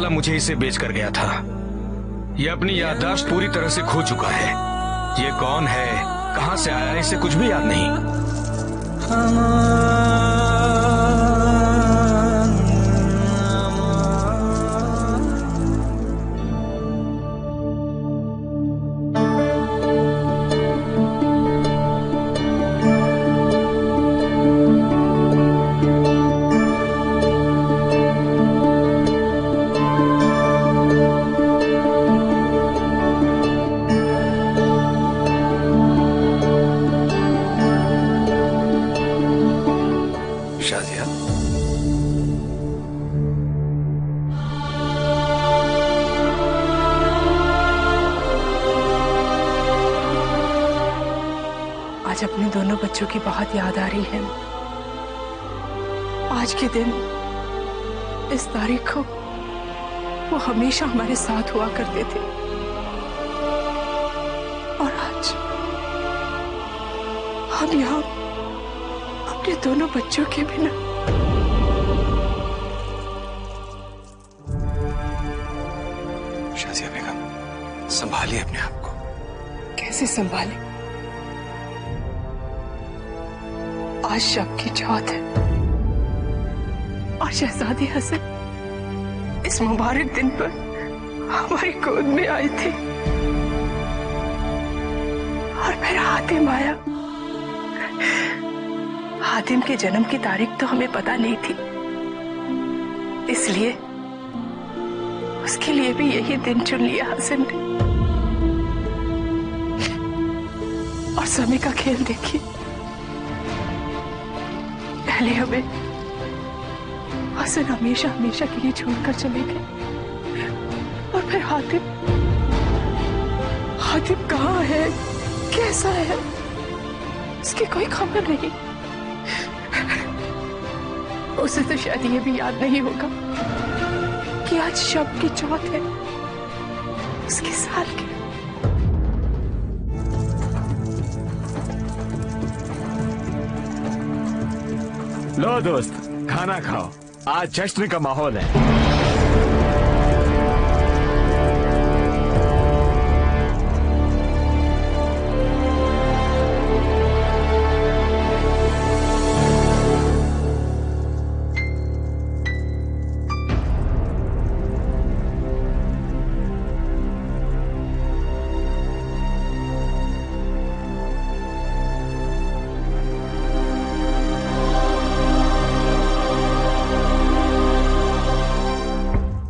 वाला मुझे इसे बेच कर गया था। ये अपनी याददाश्त पूरी तरह से खो चुका है। ये कौन है, कहां से आया, इसे कुछ भी याद नहीं। शाजिया, आज अपने दोनों बच्चों की बहुत याद आ रही है। आज के दिन, इस तारीख को वो हमेशा हमारे साथ हुआ करते थे, और आज हम यहाँ अपने दोनों बच्चों के बिना। शाजिया बेगम, संभालिए अपने आप को। कैसे संभाले? आज शब की चौथ है और शहजादी हसन इस मुबारक दिन पर हमारी गोद में आई थी, और मेरा हातिम आया। हातिम के जन्म की तारीख तो हमें पता नहीं थी, इसलिए उसके लिए भी यही दिन चुन लिया हसन ने। और समय का खेल देखिए, पहले हमें हसन हमेशा हमेशा के लिए छोड़कर चले गए, और फिर हातिम कहाँ है, कैसा है, उसकी कोई खबर नहीं। उसे तो शायद ये भी याद नहीं होगा कि आज शब की चौथ है, उसके साल की। लो दोस्त, खाना खाओ, आज जश्न का माहौल है।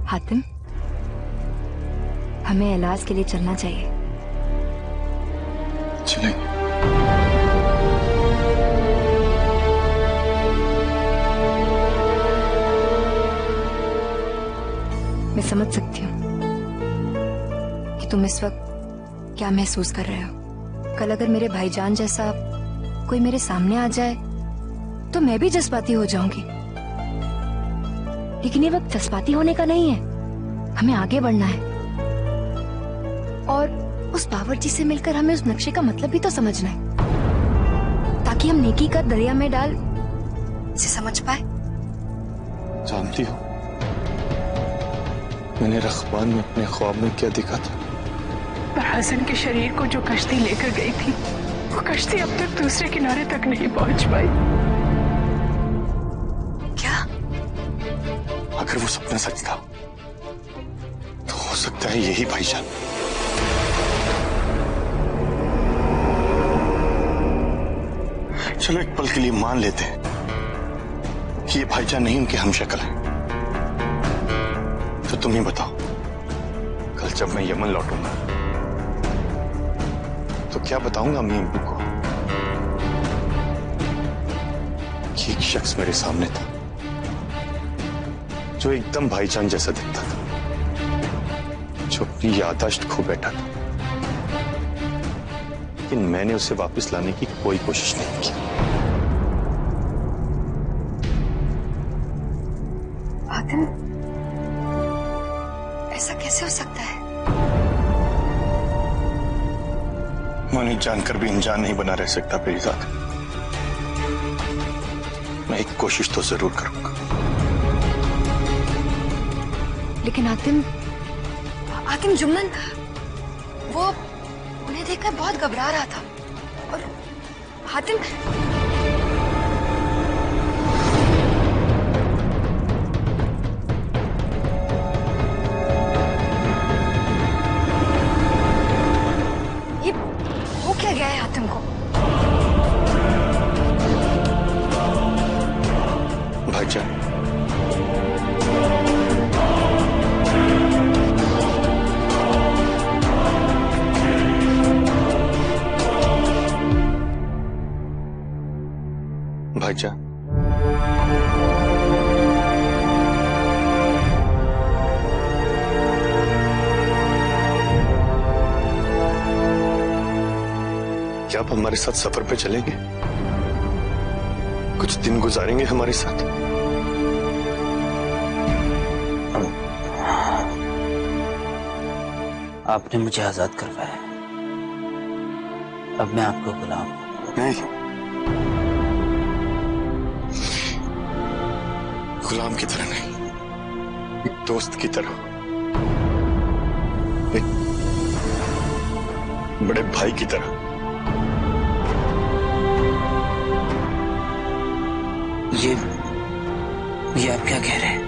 हातिम, हमें इलाज के लिए चलना चाहिए। चलेंगे। मैं समझ सकती हूँ कि तुम इस वक्त क्या महसूस कर रहे हो। कल अगर मेरे भाईजान जैसा कोई मेरे सामने आ जाए तो मैं भी जज्बाती हो जाऊंगी, लेकिन ये वक्त जज्बाती होने का नहीं है। हमें आगे बढ़ना है, और उस बावर्ची से मिलकर हमें उस नक्शे का मतलब भी तो समझना है, ताकि हम नेकी का दरिया में डाल इसे समझ पाए। जानती हो, मैंने रखबान में अपने ख्वाब में क्या देखा था? पर हसन के शरीर को जो कश्ती लेकर गई थी, वो कश्ती अब तक दूसरे किनारे तक नहीं पहुंच पाई। क्या? अगर वो सपना सच था तो हो सकता है यही भाईजान। चलो एक पल के लिए मान लेते हैं कि ये भाईजान नहीं, उनके हमशक्ल हैं। तो तुम ही बताओ, कल जब मैं यमन लौटूंगा तो क्या बताऊंगा अम्मी अब्बू को कि एक शख्स मेरे सामने था जो एकदम भाईजान जैसा दिखता था, जो अपनी याददाश्त खो बैठा था, लेकिन मैंने उसे वापस लाने की कोई कोशिश नहीं की। हातिम, ऐसा कैसे हो सकता है? मैं उन्हें जानकर भी अनजान नहीं बना रह सकता पेरीजाद। मैं एक कोशिश तो जरूर करूंगा। लेकिन हातिम जुम्मन वो उन्हें देखकर बहुत घबरा रहा था। और हातिम ये हो क्या गया है हातिम को? भाईजान, भाईजान, क्या आप हमारे साथ सफर पे चलेंगे? कुछ दिन गुजारेंगे हमारे साथ? आपने मुझे आजाद करवाया, अब मैं आपको गुलाम हूं। नहीं, गुलाम की तरह नहीं, एक दोस्त की तरह, एक बड़े भाई की तरह। ये आप क्या कह रहे हैं?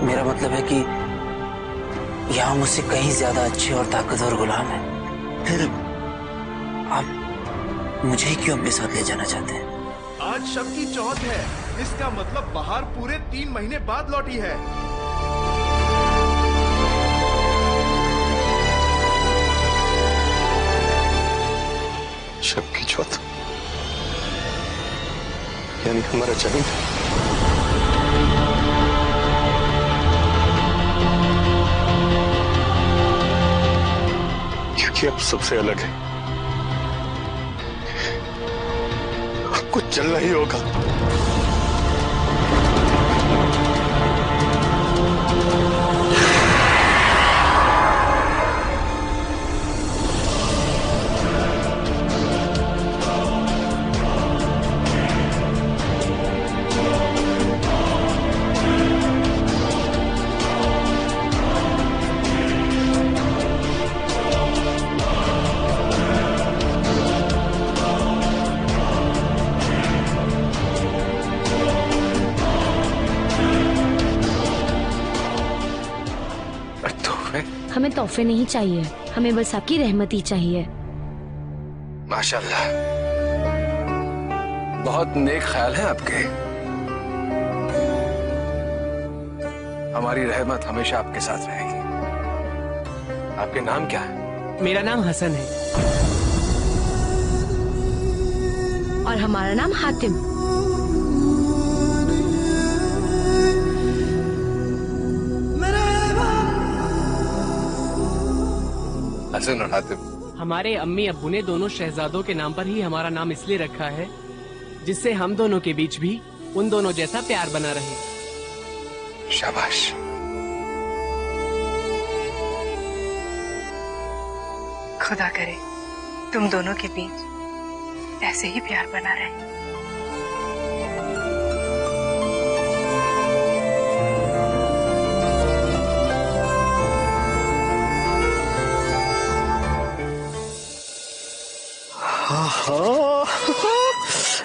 मेरा मतलब है कि यहाँ मुझसे कहीं ज्यादा अच्छे और ताकतवर गुलाम है, फिर आप मुझे ही क्यों अपने साथ ले जाना चाहते हैं? आज शब की चौथ है, इसका मतलब बहार पूरे 3 महीने बाद लौटी है। शब की चौथ यानी हमारा जन्म। क्योंकि अब सबसे अलग है, आपको चलना ही होगा। हमें तोहफे नहीं चाहिए, हमें बस आपकी रहमत ही चाहिए। माशाल्लाह, बहुत नेक ख्याल है आपके। हमारी रहमत हमेशा आपके साथ रहेगी। आपके नाम क्या है? मेरा नाम हसन है। और हमारा नाम हातिम। हसन और हातिम, हमारे अम्मी अब्बू ने दोनों शहजादों के नाम पर ही हमारा नाम इसलिए रखा है जिससे हम दोनों के बीच भी उन दोनों जैसा प्यार बना रहे। शाबाश। खुदा करे तुम दोनों के बीच ऐसे ही प्यार बना रहे।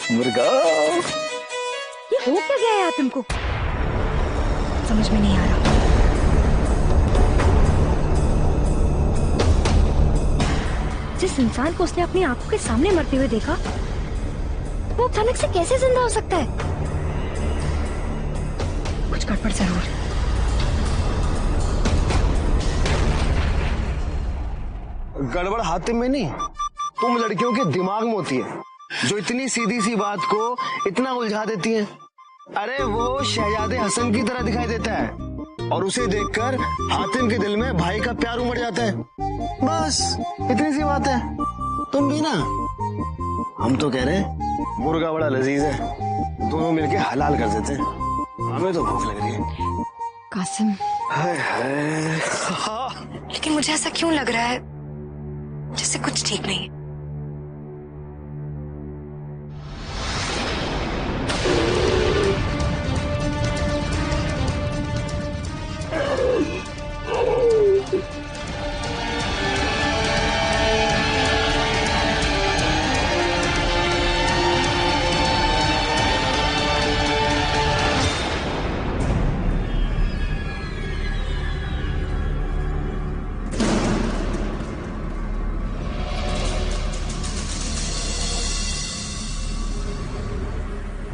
मुर्गा, ये हो क्या गया है तुमको? समझ में नहीं आ रहा। जिस इंसान को उसने अपनी आंखों के सामने मरते हुए देखा, वो अचानक से कैसे जिंदा हो सकता है? कुछ गड़बड़ जरूर। गड़बड़ हातिम में नहीं, तुम लड़कियों के दिमाग में होती है, जो इतनी सीधी सी बात को इतना उलझा देती हैं। अरे वो शहजादे हसन की तरह दिखाई देता है और उसे देखकर हातिम के दिल में भाई का प्यार उमड़ जाता है। बस इतनी सी बात है। तुम भी ना, हम तो कह रहे हैं मुर्गा बड़ा लजीज है, दोनों मिलके हलाल कर देते हैं। हमें तो भूख लग रही है। कासिम, हाय हाय। लेकिन मुझे ऐसा क्यों लग रहा है जैसे कुछ ठीक नहीं है।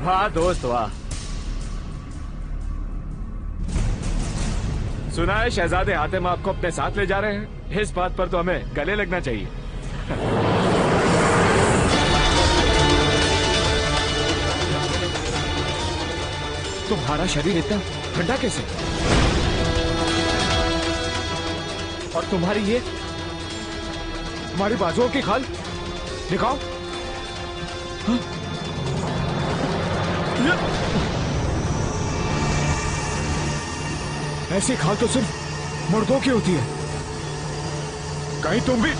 वाह दोस्त वाह। सुना है शहजादे हातिम आपको अपने साथ ले जा रहे हैं। इस बात पर तो हमें गले लगना चाहिए। तुम्हारा शरीर इतना ठंडा कैसे? और तुम्हारी ये हमारी बाजुओं की खाल दिखाओ। हाँ? ऐसी खाल तो सिर्फ मुर्दों की होती है। कहीं तुम भी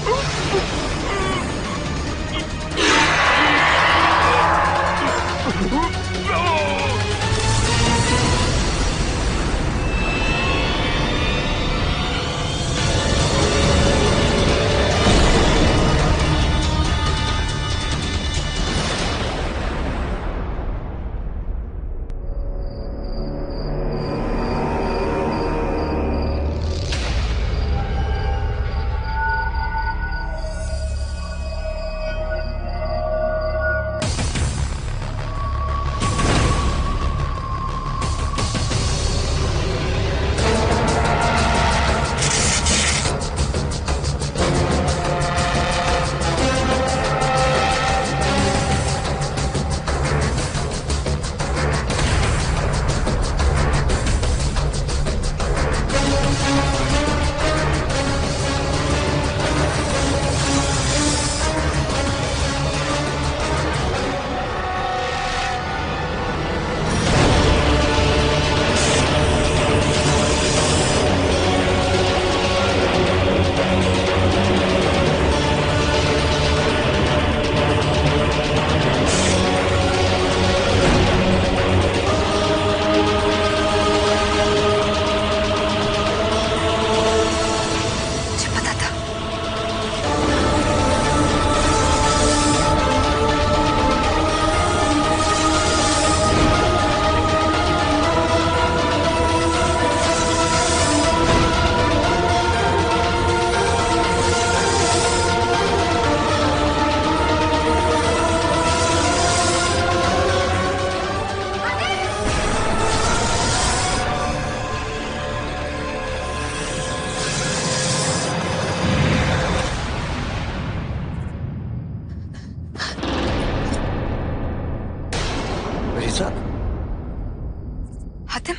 हातिम,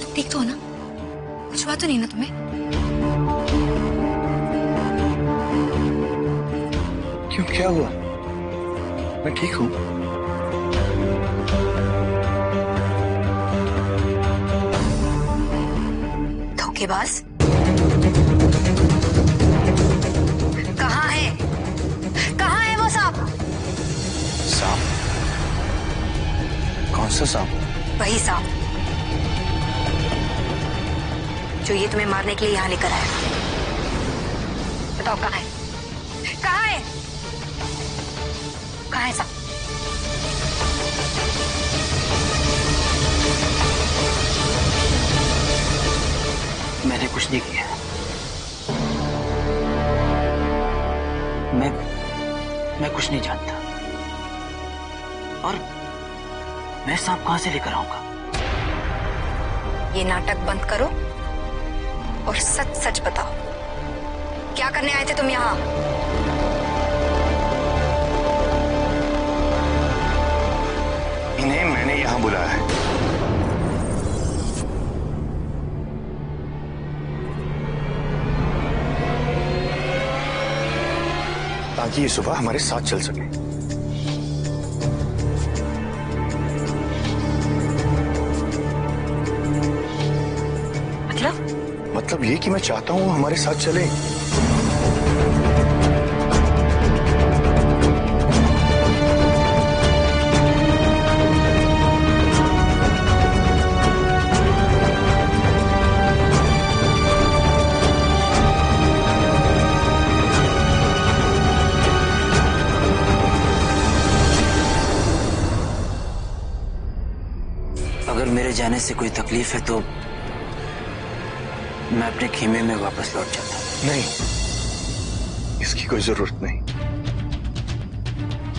तुम ठीक तो हो ना? कुछ हुआ तो नहीं ना तुम्हें? क्यों, क्या हुआ? मैं ठीक हूँ। धोखेबाज, कहाँ है? कहाँ है वो सांप? सांप? कौन सा सांप? वही सांप जो ये तुम्हें मारने के लिए यहाँ लेकर आया। बताओ कहाँ है? कहाँ है? कहाँ है सांप? मैंने कुछ नहीं किया। मैं कुछ नहीं जानता। और मैं सांप कहां से लेकर आऊंगा? ये नाटक बंद करो और सच सच बताओ, क्या करने आए थे तुम यहाँ? इन्हें मैंने यहाँ बुलाया है। ताकि ये सुबह हमारे साथ चल सके। मतलब ये कि मैं चाहता हूं हमारे साथ चले। अगर मेरे जाने से कोई तकलीफ है तो मैं अपने खेमे में वापस लौट जाता हूं। नहीं, इसकी कोई जरूरत नहीं।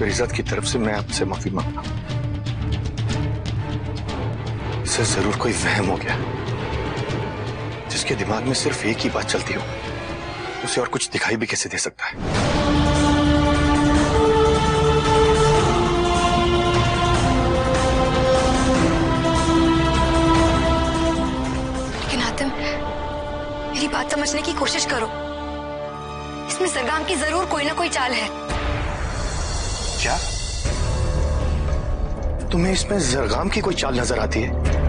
तो इज्जत की तरफ से मैं आपसे माफी मांगता हूं। इसे जरूर कोई वहम हो गया। जिसके दिमाग में सिर्फ एक ही बात चलती हो, उसे और कुछ दिखाई भी कैसे दे सकता है? लेकिन हातिम, मेरी बात समझने की कोशिश करो। इसमें सरगाम की जरूर कोई ना कोई चाल है। क्या तुम्हें इसमें जरगाम की कोई चाल नजर आती है?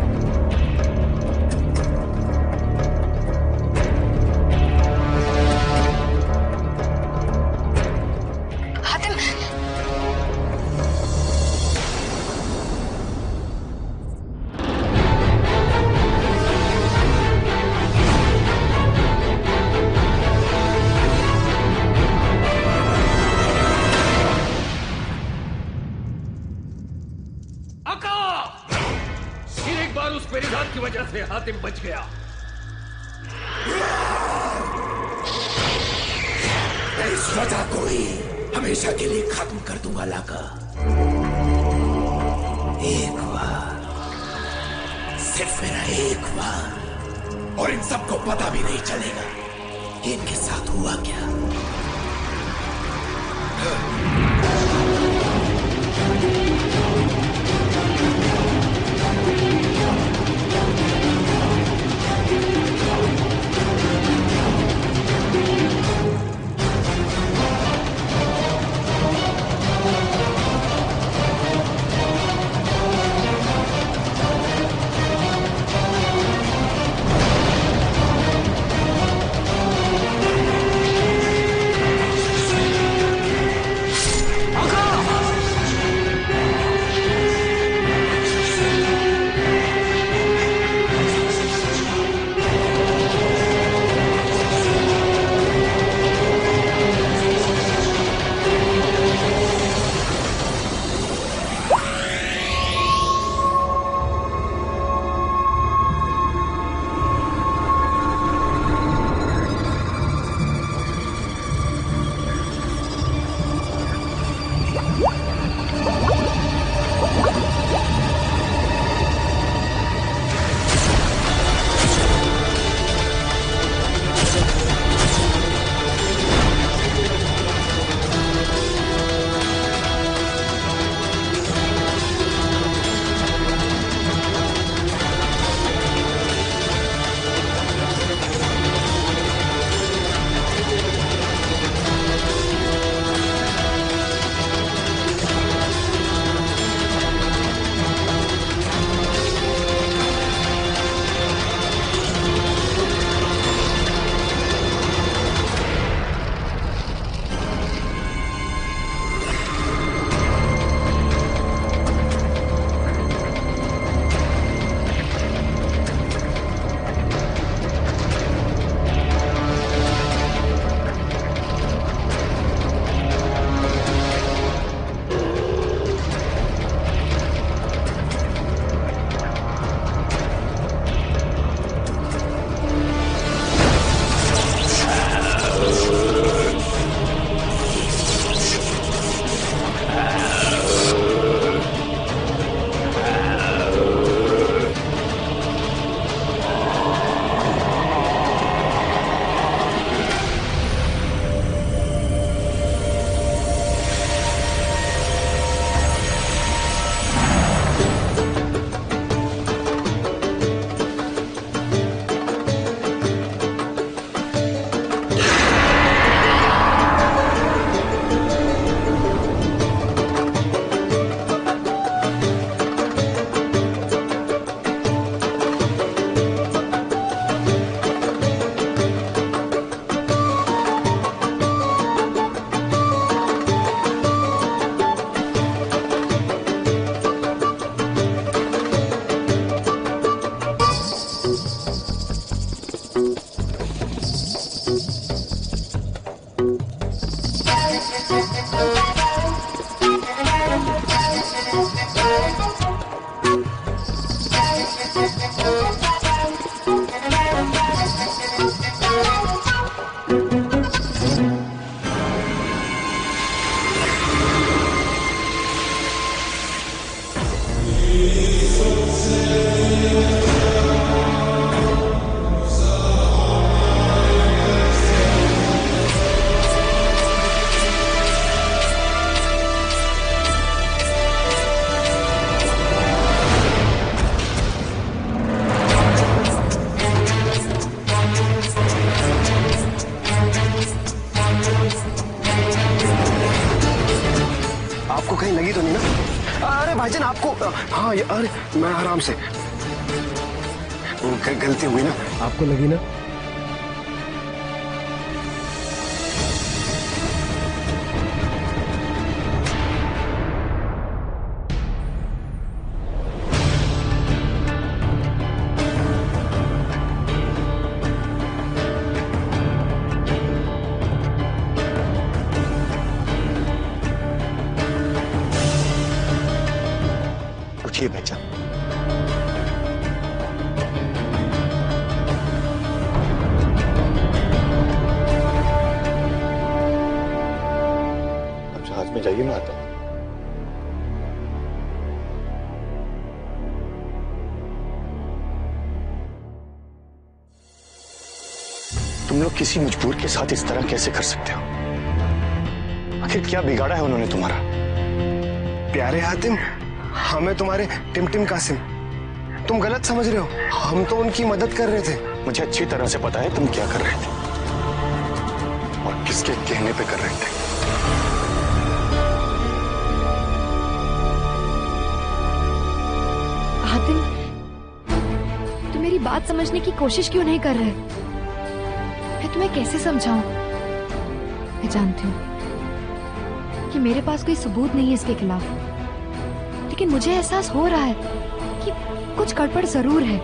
की वजह से हातिम बच गया। इस वजह को ही हमेशा के लिए खत्म कर दूंगा लाका। एक बार, सिर्फ मेरा एक बार, और इन सबको पता भी नहीं चलेगा कि इनके साथ हुआ क्या। भाईजान आपको, हाँ अरे मैं आराम से, गलती हुई ना। आपको लगी ना? उठिए भाईजान। अब जहाज में जाइए, मैं आता हूं। तुम लोग किसी मजबूर के साथ इस तरह कैसे कर सकते हो? आखिर क्या बिगाड़ा है उन्होंने तुम्हारा? प्यारे हातिम, हमें तुम्हारे टिमटिम कासिम, तुम गलत समझ रहे हो। हम तो उनकी मदद कर रहे थे। मुझे अच्छी तरह से पता है तुम क्या कर रहे थे और किसके कहने पे कर रहे थे। हातिम, तुम मेरी बात समझने की कोशिश क्यों नहीं कर रहे? मैं तुम्हें कैसे समझाऊं? मैं जानती हूँ कि मेरे पास कोई सबूत नहीं है इसके खिलाफ, लेकिन मुझे एहसास हो रहा है कि कुछ गड़बड़ जरूर है।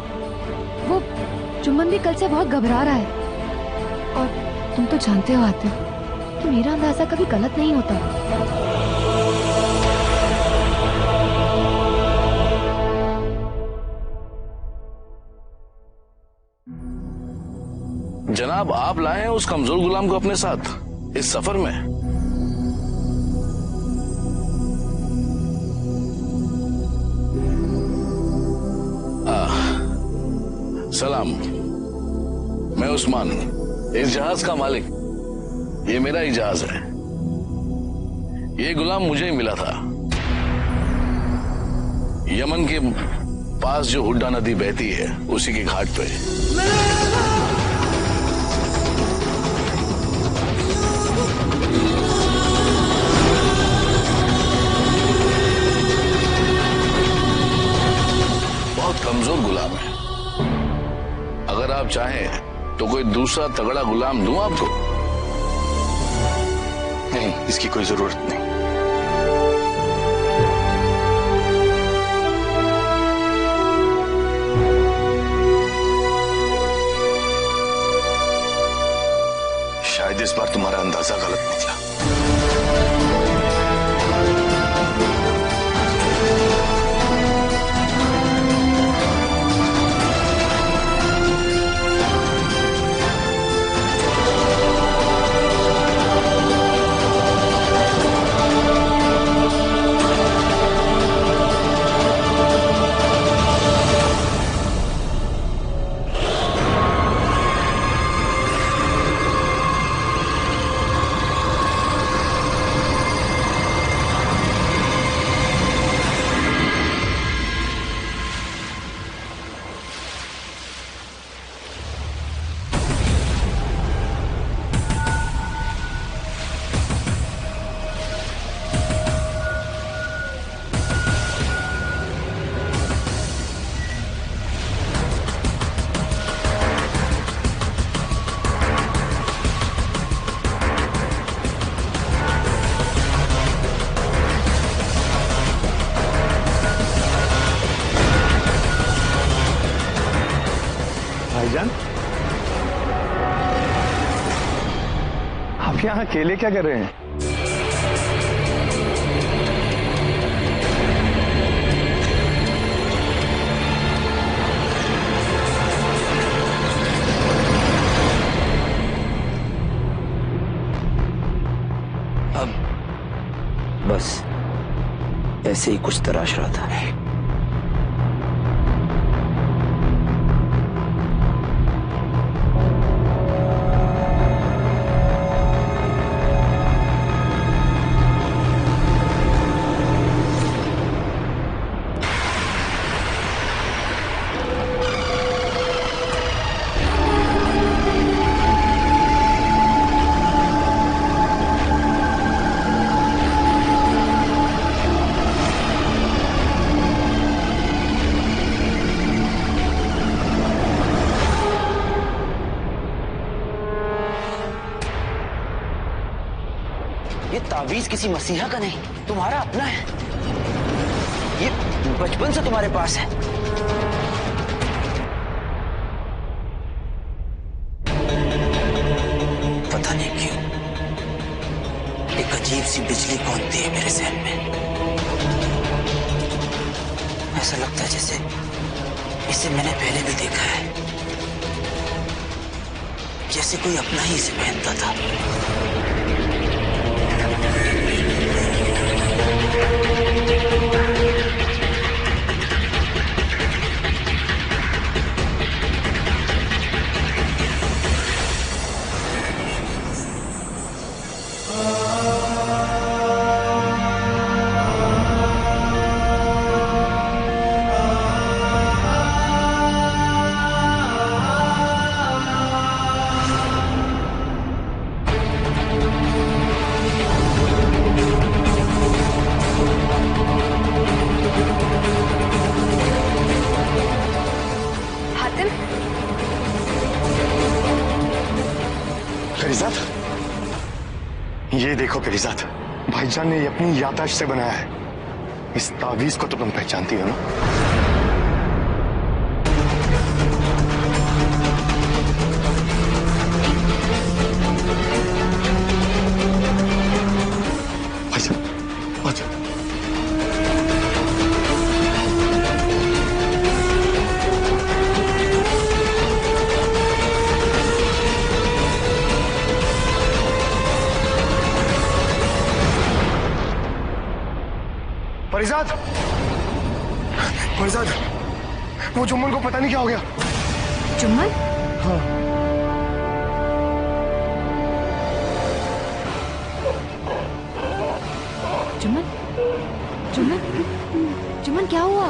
वो चुम्बन भी कल से बहुत घबरा रहा है, और तुम तो जानते हो आतिम कि मेरा अंदाजा कभी गलत नहीं होता। जनाब, आप लाए हैं उस कमजोर गुलाम को अपने साथ इस सफर में? सलाम, मैं उस्मान, इस जहाज का मालिक। ये मेरा ही जहाज है। ये गुलाम मुझे ही मिला था। यमन के पास जो हुड्डा नदी बहती है उसी के घाट पे। बहुत कमजोर गुलाम है। अगर आप चाहें तो कोई दूसरा तगड़ा गुलाम दूं आपको? नहीं, इसकी कोई जरूरत नहीं। शायद इस बार तुम्हारा अंदाजा गलत निकला। भाईजान, आप यहाँ अकेले क्या कर रहे हैं? अब बस ऐसे ही कुछ तराश रहा था। ये तावीज किसी मसीहा का नहीं, तुम्हारा अपना है। ये बचपन से तुम्हारे पास है। पता नहीं क्यों एक अजीब सी बिजली कौंधती है मेरे जहन में। ऐसा लगता है जैसे इसे मैंने पहले भी देखा है, जैसे कोई अपना ही इसे पहनता था। करीजात, ये देखो करीजात, भाईजान ने ये अपनी याददाश्त से बनाया है। इस तावीज को तो तुम पहचानती हो ना? भाईजान, भाईजान। परिजात, परिजात, वो जुम्मन को पता नहीं क्या हो गया। जुम्मन? हाँ। जुम्मन? जुम्मन? जुम्मन क्या हुआ?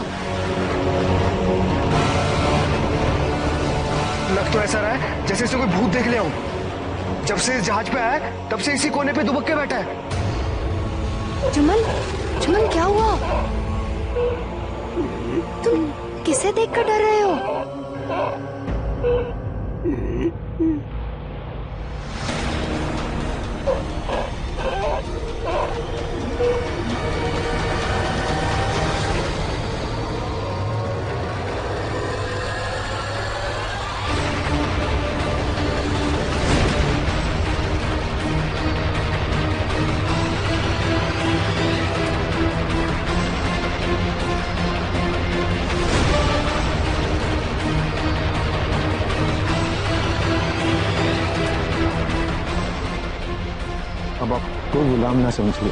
लग तो ऐसा रहा है जैसे इसे कोई भूत देख लिया हो। जब से इस जहाज पे आया तब से इसी कोने पे दुबक के बैठा है। जुम्मन, जुम्मन क्या हुआ? तुम किसे देखकर डर रहे हो? अब आप कोई गुलाम ना समझिए।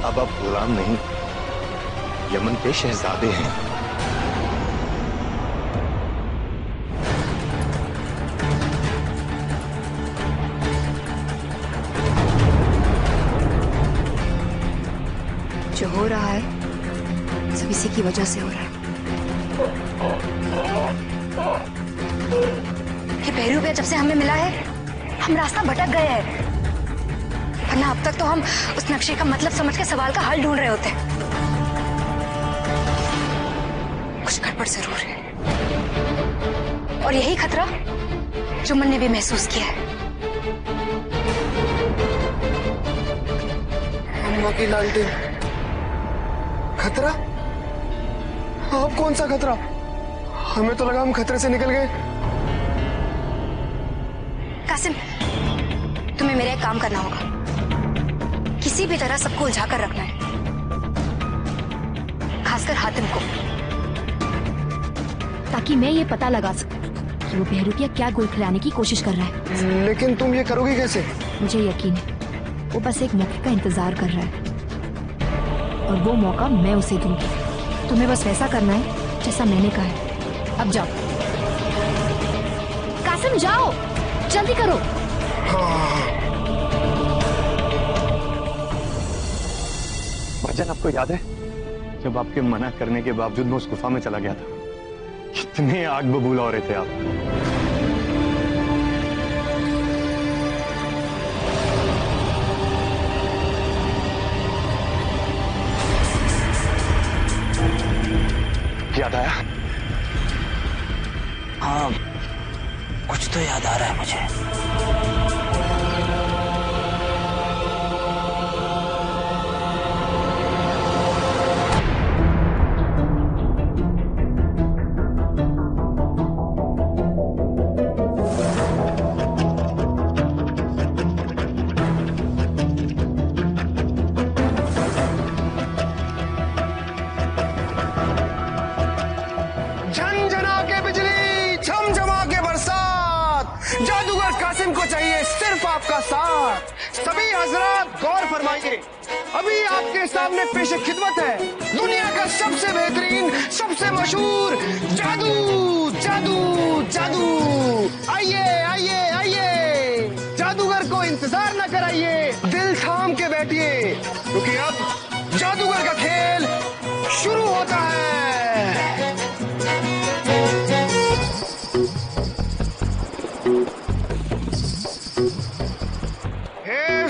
अब आप गुलाम नहीं, यमन के शहजादे हैं। जो हो रहा है सब इसी की वजह से हो रहा है। ये बहरूपिया जब से हमें मिला है हम रास्ता भटक गए हैं, वरना अब तक तो हम उस नक्शे का मतलब समझ के सवाल का हल ढूंढ रहे होते। कुछ गड़बड़ जरूर है और यही खतरा जुम्मन ने भी महसूस किया है। अम्मा की लालटेन, खतरा? अब कौन सा खतरा? हमें तो लगा हम खतरे से निकल गए। कासिम, तुम्हें मेरा एक काम करना होगा। किसी भी तरह सबको उलझा कर रखना है, खासकर हातिम को, ताकि मैं ये पता लगा सकूं कि वो बहरूपिया क्या गोल खिलाने की कोशिश कर रहा है। लेकिन तुम ये करोगी कैसे? मुझे यकीन है वो बस एक मौके का इंतजार कर रहा है और वो मौका मैं उसे दूंगी। तुम्हें बस वैसा करना है जैसा मैंने कहा है। अब जाओ कासिम, जाओ, जल्दी करो। भाईजान, आपको याद है जब आपके मना करने के बावजूद मैं उस गुफा में चला गया था? कितने आग बबूला हो रहे थे आप। याद आया? हाँ, कुछ तो याद आ रहा है मुझे। झनझना के बिजली, झमझमा के बरसात, जादूगर कासिम को चाहिए सिर्फ आपका साथ। सभी हजरात गौर फरमाइए, अभी आपके सामने पेश खिदमत है दुनिया का सबसे बेहतरीन, सबसे मशहूर जादू जादू जादू। आइए आइए आइए, जादूगर को इंतजार न कराइए, दिल थाम के बैठिए, क्योंकि अब जादूगर का खेल शुरू होता है।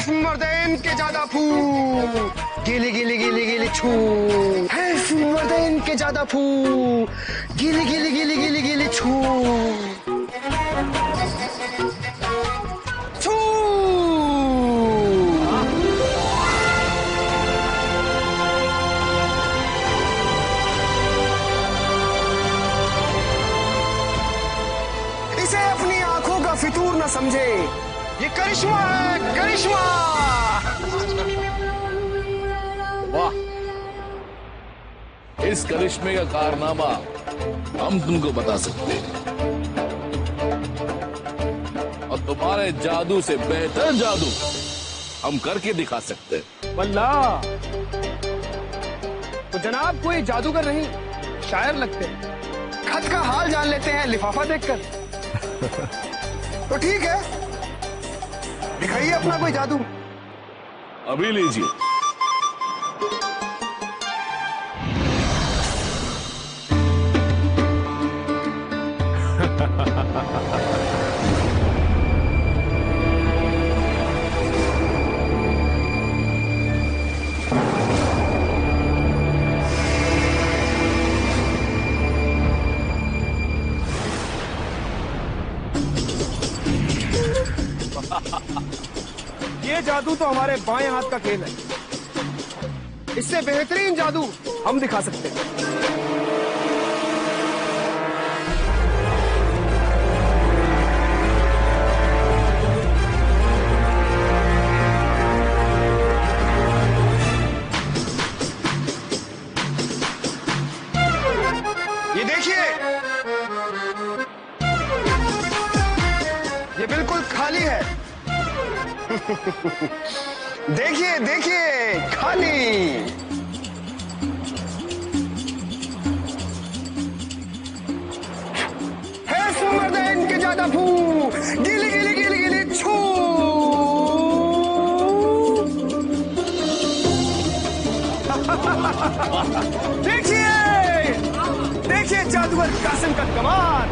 मर्दैन के ज्यादा फू, गिली गिली गिली गिली छू है, मर्दैन के ज्यादा फू, गिली गिली गिली गिली गिली छू छू। इसे अपनी आंखों का फितूर न समझे, ये करिश्मा है, करिश्मा। वाह, इस करिश्मे का कारनामा हम तुमको बता सकते हैं, और तुम्हारे जादू से बेहतर जादू हम करके दिखा सकते हैं। वल्ला, तो जनाब कोई जादूगर नहीं, शायर लगते हैं। खत का हाल जान लेते हैं लिफाफा देखकर। तो ठीक है, दिखाइए अपना कोई जादू। अभी लीजिए। ये जादू तो हमारे बाएं हाथ का खेल है, इससे बेहतरीन जादू हम दिखा सकते हैं। ये देखिए, ये बिल्कुल खाली है। देखिए देखिए, खाली। है सुमरदैन के ज्यादा फू, गिली गिली गिली गिली छू। देखिए देखिए जादूगर कासिम का कमाल।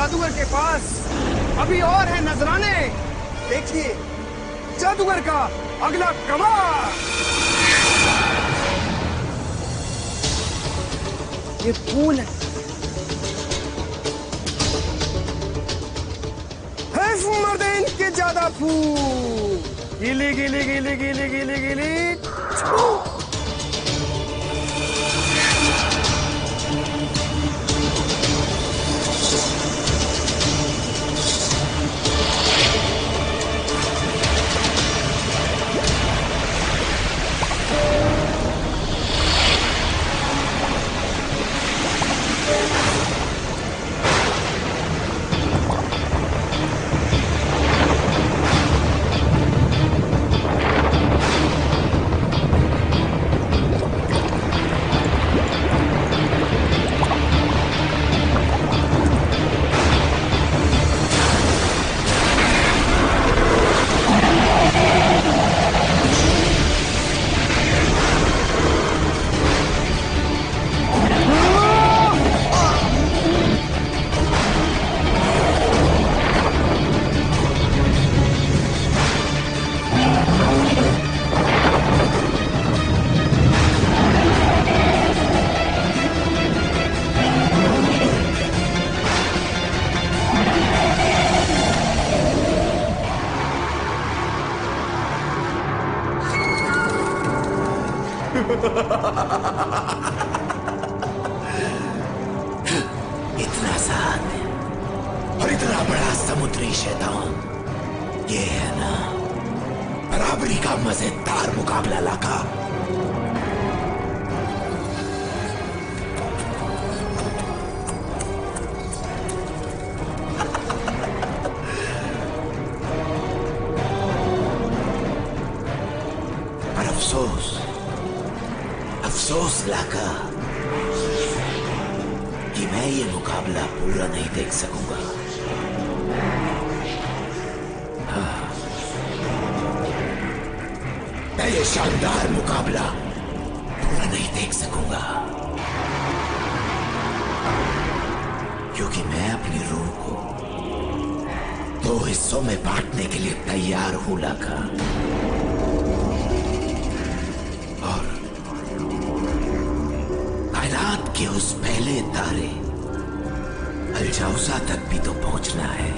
जादूगर के पास अभी और है नजराने। देखिए जादूगर का अगला कमाल। ये फूल है मर्देन के ज्यादा फूल। गिली गिली गिली गिली गिली गिली छू। इतना साथ और इतना बड़ा समुद्री शैतान, ये है ना बराबरी का मजेदार मुकाबला लाका। पर अफसोस लाका कि मैं ये मुकाबला पूरा नहीं देख सकूंगा। हाँ, मैं ये शानदार मुकाबला पूरा नहीं देख सकूंगा, क्योंकि मैं अपनी रूह को 2 हिस्सों में बांटने के लिए तैयार हूं लाका। और कायनात के उस पहले तारे अलजाउजा तक भी तो पहुंचना है।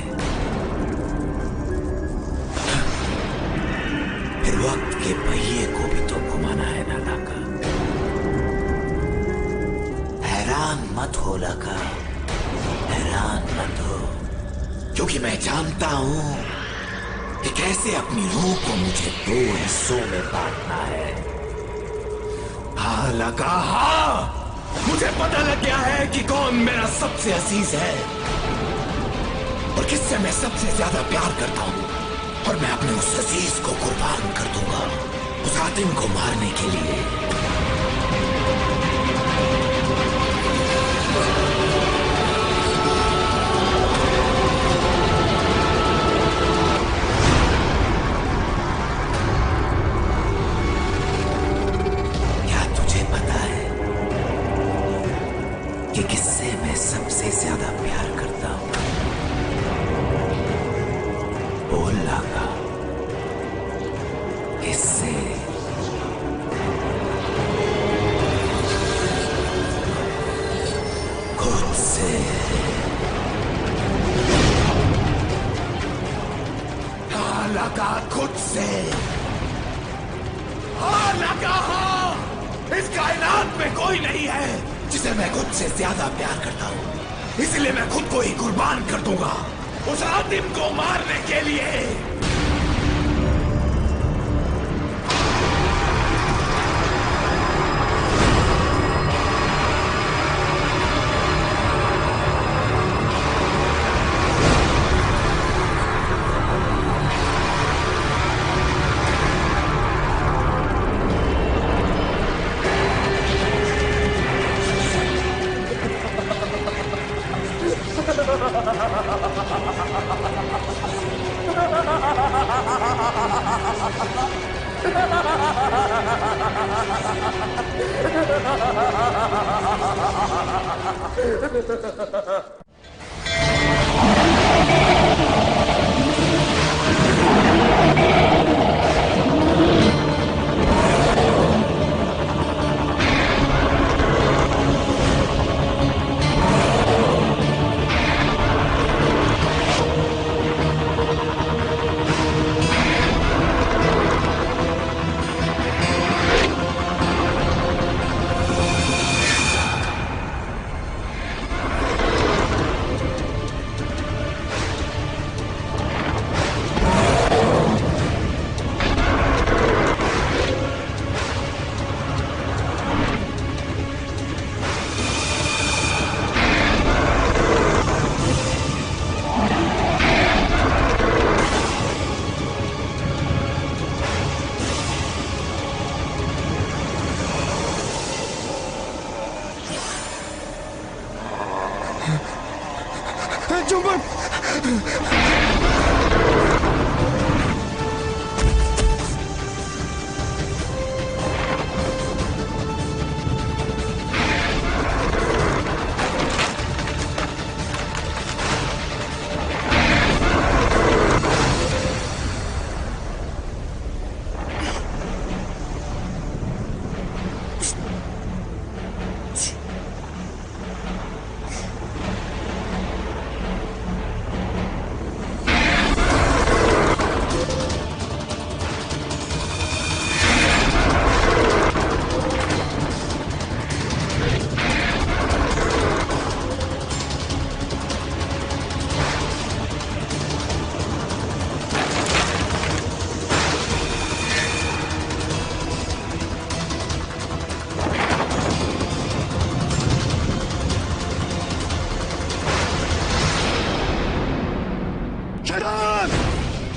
फिर वक्त के पहिए को भी तो घुमाना है ना लाका। हैरान मत हो लाका, हैरान मत हो, क्योंकि मैं जानता हूं कि कैसे अपनी रूह को मुझे 2 हिस्सों में बांटना है। हाँ लाका, हाँ, मुझे पता लग गया है कि कौन मेरा सबसे अजीज है और किससे मैं सबसे ज्यादा प्यार करता हूं, और मैं अपने उस अजीज को कुर्बान कर दूंगा उस आतिम को मारने के लिए। क्या तुझे पता है कि किससे मैं सबसे ज्यादा प्यार करता हूं? बोल लाका, किससे? खुद से। हाँ लाका, खुद से। हाँ लाका, हाँ, इस कायनात में कोई नहीं है जिसे मैं खुद से ज्यादा प्यार करता हूं, इसलिए मैं खुद को ही कुर्बान कर दूंगा उस आतिम को मारने के लिए।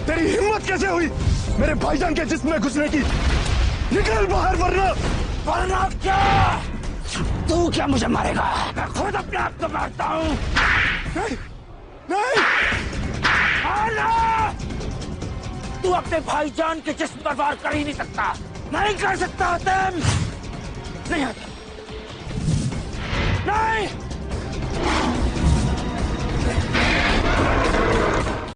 तेरी हिम्मत कैसे हुई मेरे भाईजान के जिस्म में घुसने की? निकल बाहर वरना क्या? तू क्या मुझे मारेगा? मैं खुद अपने आप को मारता हूँ। नहीं, नहीं। तू अपने भाईजान के जिस्म पर वार कर ही नहीं सकता। नहीं कर सकता तुम। नहीं आता। नहीं।